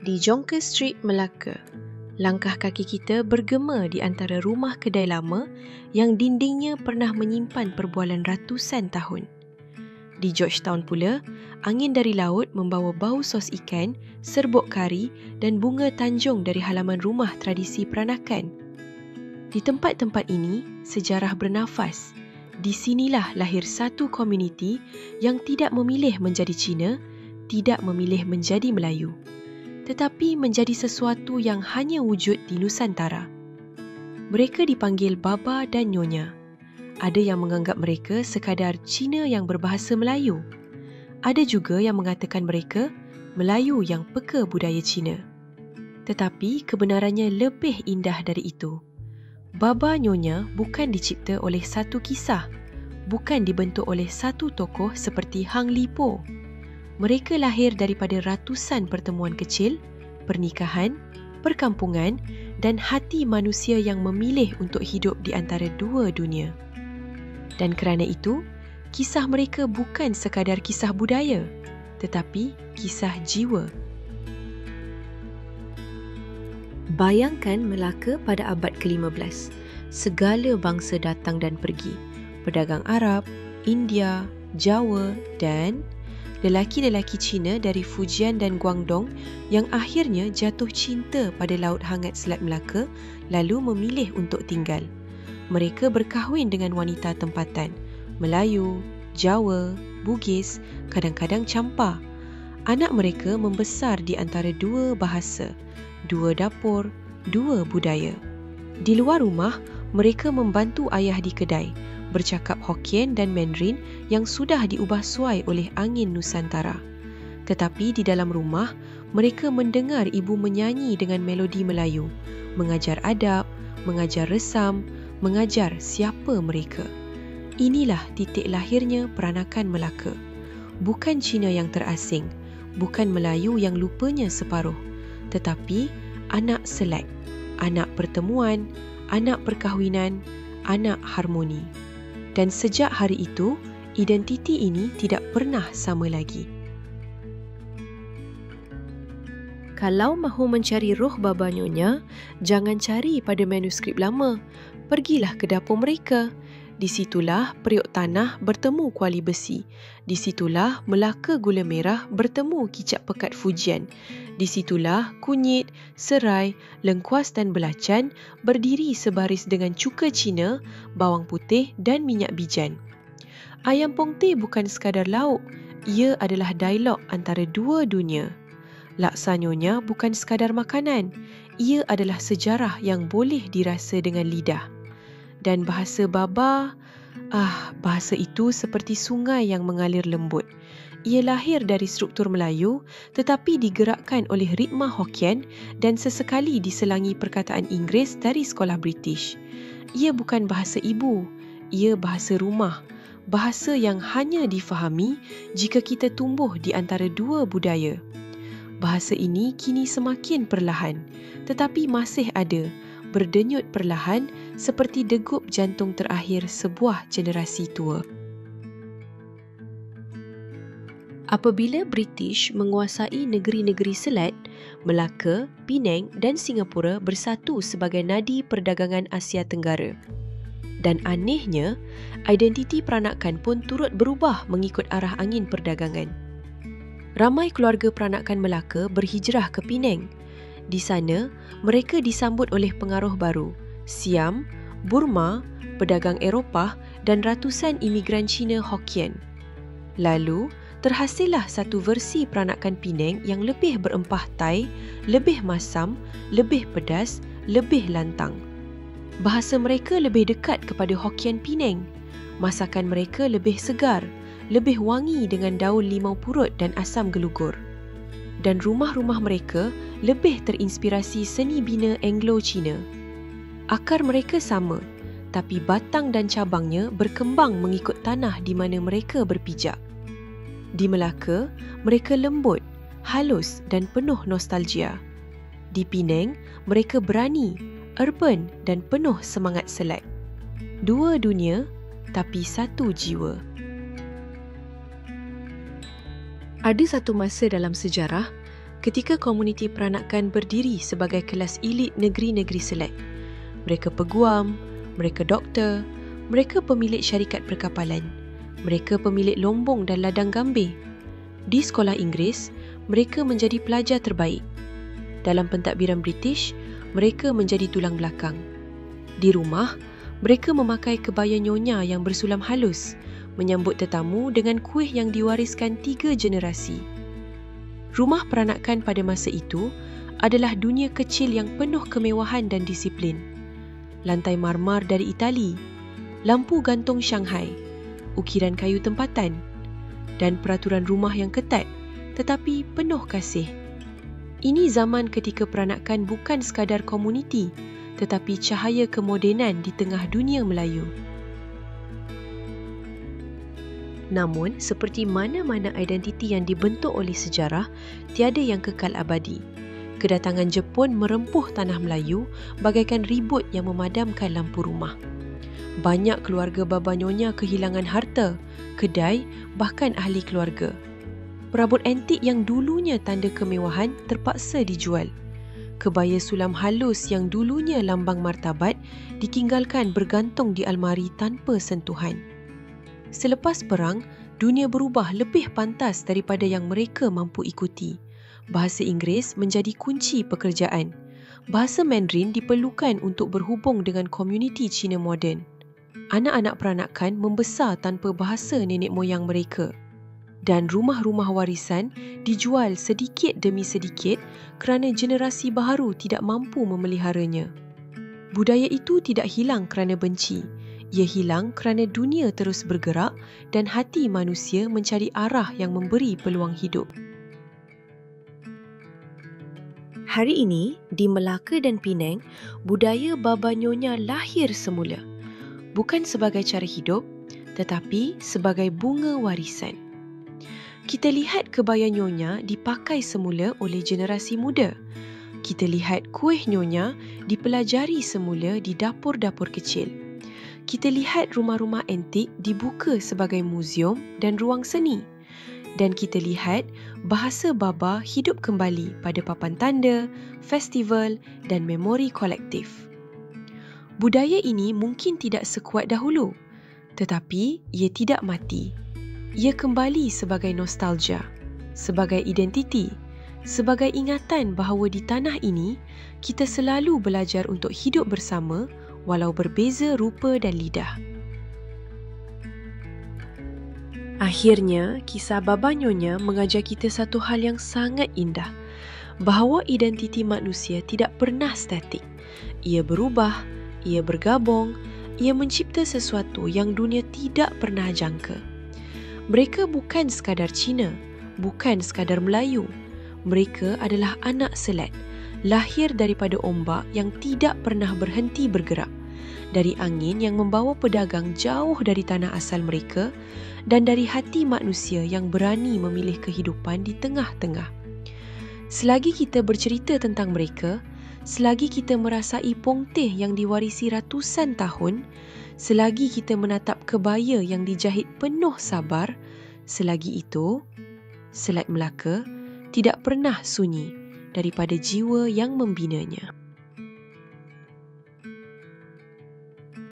Di Jonker Street, Melaka, langkah kaki kita bergema di antara rumah kedai lama yang dindingnya pernah menyimpan perbualan ratusan tahun. Di Georgetown pula, angin dari laut membawa bau sos ikan, serbuk kari dan bunga tanjung dari halaman rumah tradisi peranakan. Di tempat-tempat ini, sejarah bernafas. Di sinilah lahir satu komuniti yang tidak memilih menjadi Cina, tidak memilih menjadi Melayu, tetapi menjadi sesuatu yang hanya wujud di Nusantara. Mereka dipanggil Baba dan Nyonya. Ada yang menganggap mereka sekadar Cina yang berbahasa Melayu. Ada juga yang mengatakan mereka Melayu yang peka budaya Cina. Tetapi kebenarannya lebih indah dari itu. Baba Nyonya bukan dicipta oleh satu kisah, bukan dibentuk oleh satu tokoh seperti Hang Lipo. Mereka lahir daripada ratusan pertemuan kecil, pernikahan, perkampungan dan hati manusia yang memilih untuk hidup di antara dua dunia. Dan kerana itu, kisah mereka bukan sekadar kisah budaya, tetapi kisah jiwa. Bayangkan Melaka pada abad ke-15. Segala bangsa datang dan pergi. Pedagang Arab, India, Jawa dan lelaki-lelaki Cina dari Fujian dan Guangdong yang akhirnya jatuh cinta pada laut hangat Selat Melaka lalu memilih untuk tinggal. Mereka berkahwin dengan wanita tempatan, Melayu, Jawa, Bugis, kadang-kadang Champa. Anak mereka membesar di antara dua bahasa, dua dapur, dua budaya. Di luar rumah, mereka membantu ayah di kedai, bercakap Hokkien dan Mandarin yang sudah diubah suai oleh angin Nusantara. Tetapi di dalam rumah, mereka mendengar ibu menyanyi dengan melodi Melayu, mengajar adab, mengajar resam, mengajar siapa mereka. Inilah titik lahirnya peranakan Melaka. Bukan Cina yang terasing, bukan Melayu yang lupanya separuh, tetapi anak selat, anak pertemuan, anak perkahwinan, anak harmoni. Dan sejak hari itu, identiti ini tidak pernah sama lagi. Kalau mahu mencari roh Baba Nyonya, jangan cari pada manuskrip lama. Pergilah ke dapur mereka. Di situlah periuk tanah bertemu kuali besi. Di situlah Melaka gula merah bertemu kicap pekat Fujian. Di situlah kunyit, serai, lengkuas dan belacan berdiri sebaris dengan cuka Cina, bawang putih dan minyak bijan. Ayam pongteh bukan sekadar lauk, ia adalah dialog antara dua dunia. Laksa Nyonya bukan sekadar makanan, ia adalah sejarah yang boleh dirasa dengan lidah. Dan bahasa Baba, bahasa itu seperti sungai yang mengalir lembut. Ia lahir dari struktur Melayu tetapi digerakkan oleh ritma Hokkien dan sesekali diselangi perkataan Inggeris dari sekolah British. Ia bukan bahasa ibu, ia bahasa rumah. Bahasa yang hanya difahami jika kita tumbuh di antara dua budaya. Bahasa ini kini semakin perlahan, tetapi masih ada, berdenyut perlahan seperti degup jantung terakhir sebuah generasi tua. Apabila British menguasai negeri-negeri Selat, Melaka, Penang dan Singapura bersatu sebagai nadi perdagangan Asia Tenggara. Dan anehnya, identiti peranakan pun turut berubah mengikut arah angin perdagangan. Ramai keluarga peranakan Melaka berhijrah ke Penang. Di sana, mereka disambut oleh pengaruh baru, Siam, Burma, pedagang Eropah dan ratusan imigran Cina Hokkien. Lalu, terhasillah satu versi peranakan Penang yang lebih berempah Thai, lebih masam, lebih pedas, lebih lantang. Bahasa mereka lebih dekat kepada Hokkien Penang. Masakan mereka lebih segar, lebih wangi dengan daun limau purut dan asam gelugur. Dan rumah-rumah mereka lebih terinspirasi seni bina Anglo-Cina. Akar mereka sama, tapi batang dan cabangnya berkembang mengikut tanah di mana mereka berpijak. Di Melaka, mereka lembut, halus dan penuh nostalgia. Di Penang, mereka berani, urban dan penuh semangat Selat. Dua dunia, tapi satu jiwa. Ada satu masa dalam sejarah Ketika komuniti peranakan berdiri sebagai kelas elit negeri-negeri Selat, mereka peguam, mereka doktor, mereka pemilik syarikat perkapalan, mereka pemilik lombong dan ladang gambir. Di sekolah Inggeris, mereka menjadi pelajar terbaik. Dalam pentadbiran British, mereka menjadi tulang belakang. Di rumah, mereka memakai kebaya nyonya yang bersulam halus, menyambut tetamu dengan kuih yang diwariskan 3 generasi. Rumah peranakan pada masa itu adalah dunia kecil yang penuh kemewahan dan disiplin. Lantai marmar dari Itali, lampu gantung Shanghai, ukiran kayu tempatan, dan peraturan rumah yang ketat tetapi penuh kasih. Ini zaman ketika peranakan bukan sekadar komuniti, tetapi cahaya kemodenan di tengah dunia Melayu. Namun, seperti mana-mana identiti yang dibentuk oleh sejarah, tiada yang kekal abadi. Kedatangan Jepun merempuh tanah Melayu bagaikan ribut yang memadamkan lampu rumah. Banyak keluarga baba nyonya kehilangan harta, kedai, bahkan ahli keluarga. Perabot antik yang dulunya tanda kemewahan terpaksa dijual. Kebaya sulam halus yang dulunya lambang martabat ditinggalkan bergantung di almari tanpa sentuhan. Selepas perang, dunia berubah lebih pantas daripada yang mereka mampu ikuti. Bahasa Inggeris menjadi kunci pekerjaan. Bahasa Mandarin diperlukan untuk berhubung dengan komuniti Cina moden. Anak-anak peranakan membesar tanpa bahasa nenek moyang mereka. Dan rumah-rumah warisan dijual sedikit demi sedikit kerana generasi baharu tidak mampu memeliharanya. Budaya itu tidak hilang kerana benci. Ia hilang kerana dunia terus bergerak dan hati manusia mencari arah yang memberi peluang hidup. Hari ini, di Melaka dan Penang, budaya baba nyonya lahir semula. Bukan sebagai cara hidup, tetapi sebagai bunga warisan. Kita lihat kebaya nyonya dipakai semula oleh generasi muda. Kita lihat kuih nyonya dipelajari semula di dapur-dapur kecil. Kita lihat rumah-rumah antik dibuka sebagai muzium dan ruang seni. Dan kita lihat bahasa baba hidup kembali pada papan tanda, festival dan memori kolektif. Budaya ini mungkin tidak sekuat dahulu, tetapi ia tidak mati. Ia kembali sebagai nostalgia, sebagai identiti, sebagai ingatan bahawa di tanah ini kita selalu belajar untuk hidup bersama walau berbeza rupa dan lidah. Akhirnya, kisah baba nyonya mengajar kita satu hal yang sangat indah, bahawa identiti manusia tidak pernah statik. Ia berubah, ia bergabung, ia mencipta sesuatu yang dunia tidak pernah jangka. Mereka bukan sekadar Cina, bukan sekadar Melayu. Mereka adalah anak Selat, lahir daripada ombak yang tidak pernah berhenti bergerak, dari angin yang membawa pedagang jauh dari tanah asal mereka, dan dari hati manusia yang berani memilih kehidupan di tengah-tengah. Selagi kita bercerita tentang mereka, selagi kita merasai pongteh yang diwarisi ratusan tahun, selagi kita menatap kebaya yang dijahit penuh sabar, selagi itu, Selat Melaka tidak pernah sunyi daripada jiwa yang membinanya.